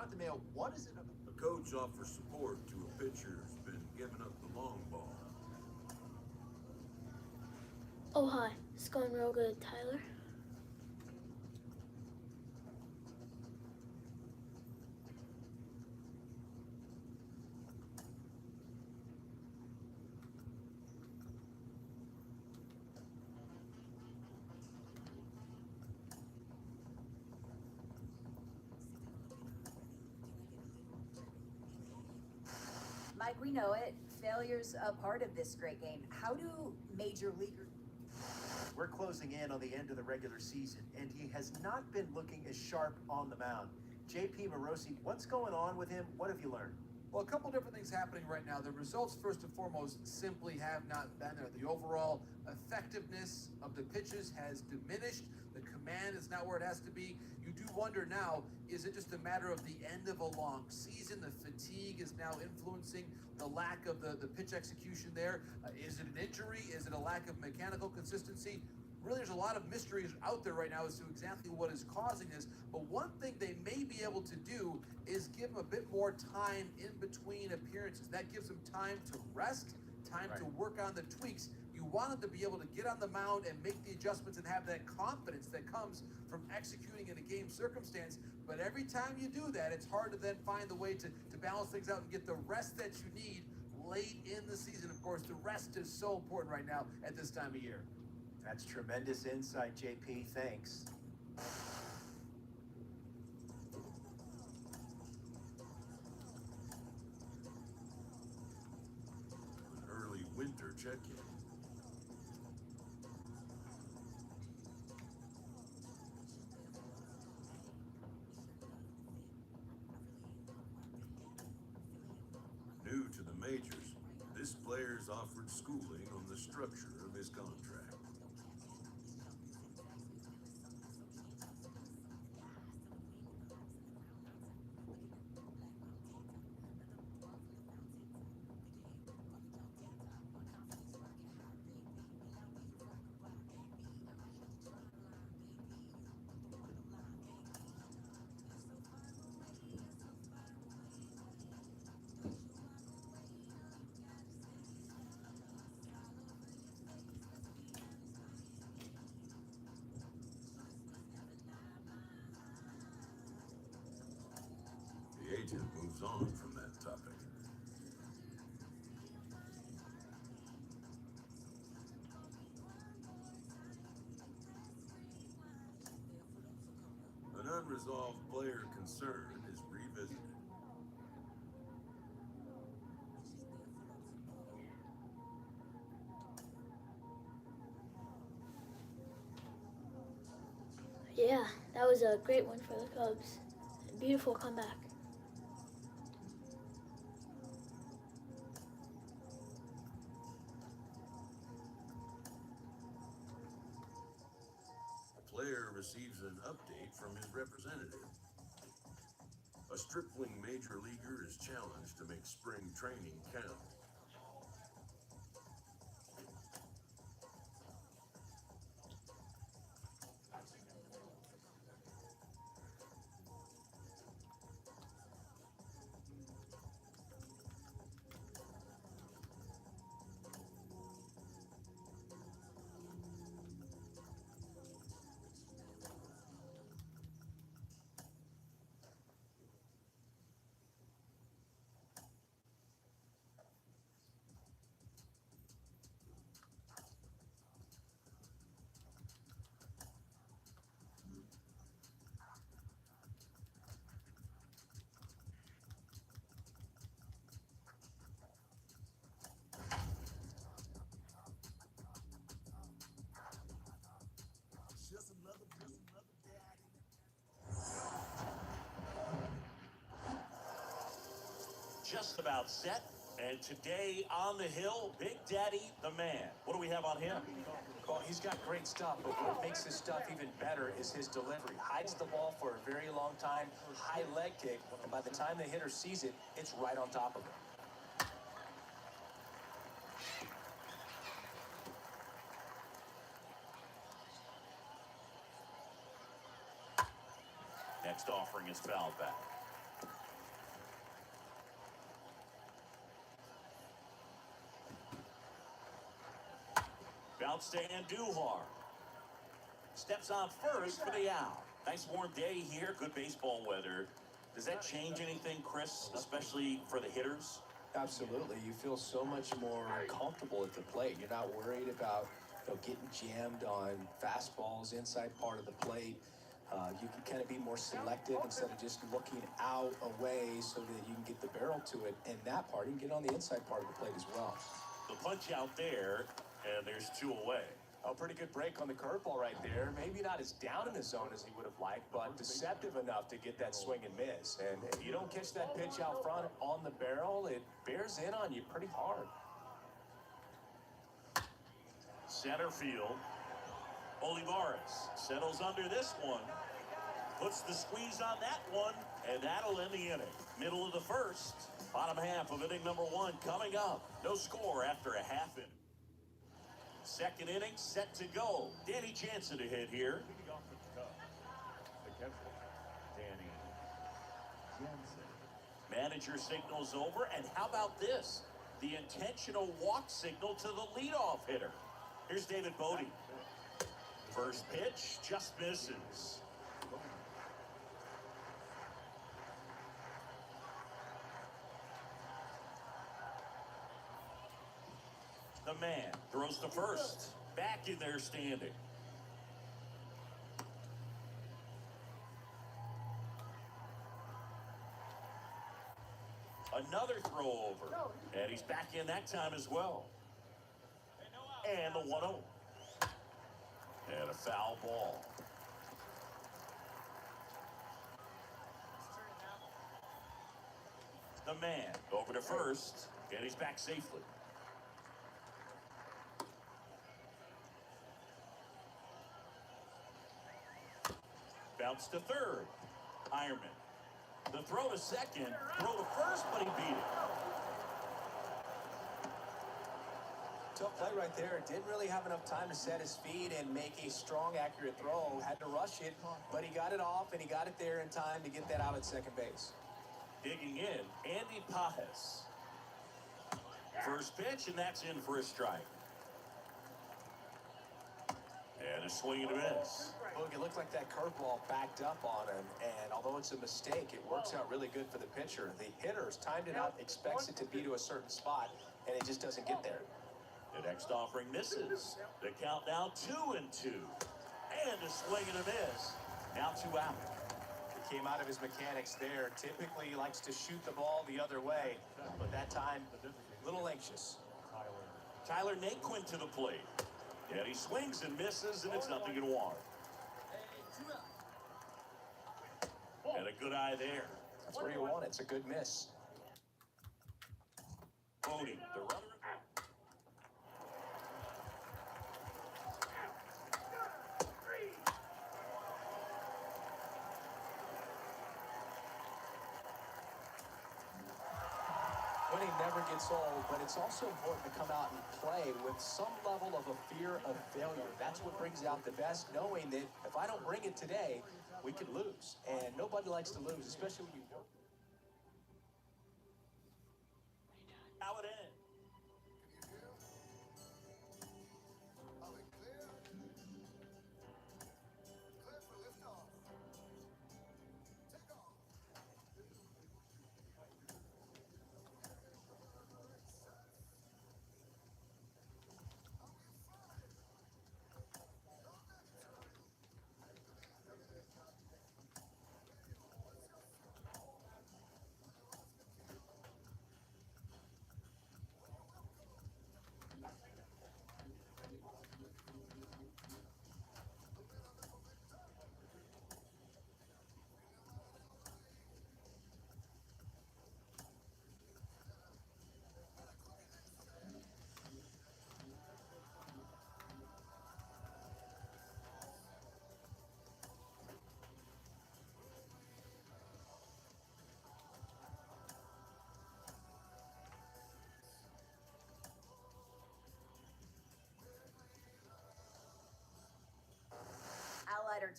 Jonathan Mayo, what is it about? A coach offers support to a pitcher who's been giving up the long ball. Oh, hi. It's going real good, Tyler. Mike, we know it. Failure's a part of this great game. How do major leaguers... We're closing in on the end of the regular season, and he has not been looking as sharp on the mound. JP Morosi, what's going on with him? What have you learned? Well, a couple different things happening right now. The results, first and foremost, simply have not been there. The overall effectiveness of the pitches has diminished. The command is not where it has to be. You do wonder now, is it just a matter of the end of a long season? The fatigue is now influencing the lack of the pitch execution there. Is it an injury? Is it a lack of mechanical consistency? Really, there's a lot of mysteries out there right now as to exactly what is causing this. But one thing they may be able to do is give him a bit more time in between appearances. That gives him time to rest, time to work on the tweaks. You want him to be able to get on the mound and make the adjustments and have that confidence that comes from executing in a game circumstance. But every time you do that, it's hard to then find the way to balance things out and get the rest that you need late in the season. Of course, the rest is so important right now at this time of year. That's tremendous insight, JP. Thanks. An early winter check-in. New to the majors, this player's offered schooling on the structure of his contract. The agent moves on from that topic. An unresolved player concern is revisited. Yeah, that was a great one for the Cubs. Beautiful comeback. A player receives an update from his representative. A stripling major leaguer is challenged to make spring training count. Just about set. And today on the hill, Big Daddy the man. What do we have on him? Well, he's got great stuff, but what makes his stuff even better is his delivery. Hides the ball for a very long time, high leg kick, and by the time the hitter sees it, it's right on top of him. Next offering is fouled back. Bounce to Andujar. Steps on first for the out. Nice warm day here, good baseball weather. Does that change anything, Chris, especially for the hitters? Absolutely. You feel so much more comfortable at the plate. You're not worried about getting jammed on fastballs inside part of the plate. You can kind of be more selective instead of just looking out away so that you can get the barrel to it. And that part, you can get on the inside part of the plate as well. The punch out there, and there's 2 away. A pretty good break on the curveball right there. Maybe not as down in the zone as he would have liked, but deceptive enough to get that swing and miss. And if you don't catch that pitch out front on the barrel, it bears in on you pretty hard. Center field. Olivares settles under this one. Puts the squeeze on that one, and that'll end the inning. Middle of the first. Bottom half of inning number 1 coming up. No score after a half inning. Second inning set to go. Danny Jansen to hit here. Manager signals over, and how about this? The intentional walk signal to the leadoff hitter. Here's David Bodie. First pitch just misses. The man throws to first. Back in there standing. Another throw over. And he's back in that time as well. And the 1-0. And a foul ball. The man over to first. And he's back safely. Bounce to third. Ironman. The throw to second. Throw to first, but he beat it. Tough play right there. Didn't really have enough time to set his feet and make a strong, accurate throw. Had to rush it, but he got it off, and he got it there in time to get that out at second base. Digging in, Andy Pajes. First pitch, and that's in for a strike. And a swing and a miss. Look, it looked like that curveball backed up on him, and although it's a mistake, it works out really good for the pitcher. The hitter's timed it out, expects it to be to a certain spot, and it just doesn't get there. The next offering misses. The count now 2-2. And a swing and a miss. Now 2 out. It came out of his mechanics there. Typically, he likes to shoot the ball the other way, but that time, a little anxious. Tyler Naquin to the plate. And he swings and misses, and it's 0-1. And a good eye there. That's where you want it. It's a good miss. Bodie, the runner. Winning never gets old, but it's also important to come out and play with some level of a fear of failure. That's what brings out the best, knowing that if I don't bring it today, we could lose. And nobody likes to lose, especially when you work. How it ends.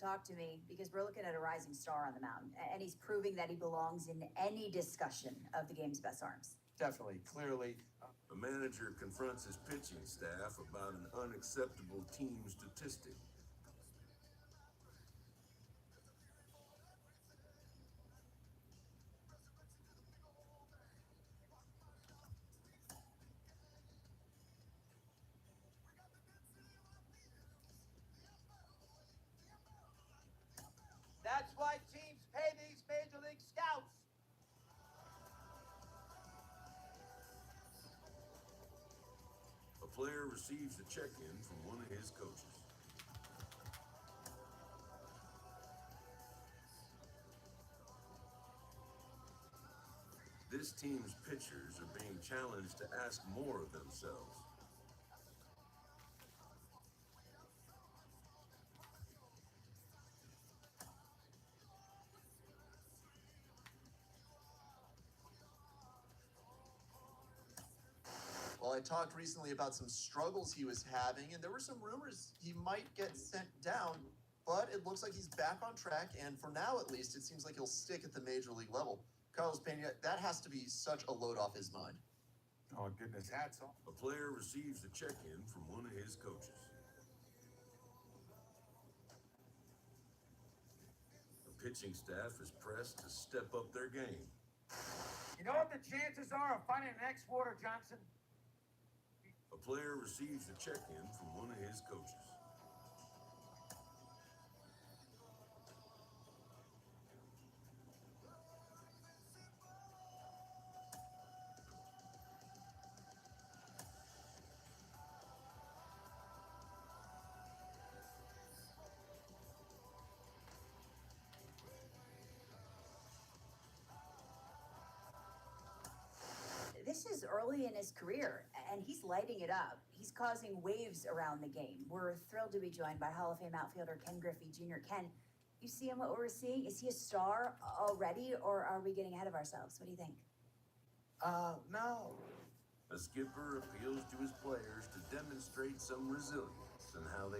Talk to me, because we're looking at a rising star on the mound, and he's proving that he belongs in any discussion of the game's best arms. Definitely, clearly. A manager confronts his pitching staff about an unacceptable team statistic. That's why teams pay these major league scouts. A player receives a check-in from one of his coaches. This team's pitchers are being challenged to ask more of themselves. Well, I talked recently about some struggles he was having, and there were some rumors he might get sent down, but it looks like he's back on track, and for now at least, it seems like he'll stick at the major league level. Carlos Pena, that has to be such a load off his mind. Oh, goodness, hats off. A player receives a check-in from one of his coaches. The pitching staff is pressed to step up their game. You know what the chances are of finding an ex-Warder Johnson? A player receives a check-in from one of his coaches. This is early in his career, and he's lighting it up. He's causing waves around the game. We're thrilled to be joined by Hall of Fame outfielder Ken Griffey Jr. Ken, you see him what we're seeing? Is he a star already, or are we getting ahead of ourselves? What do you think? No. The skipper appeals to his players to demonstrate some resilience in how they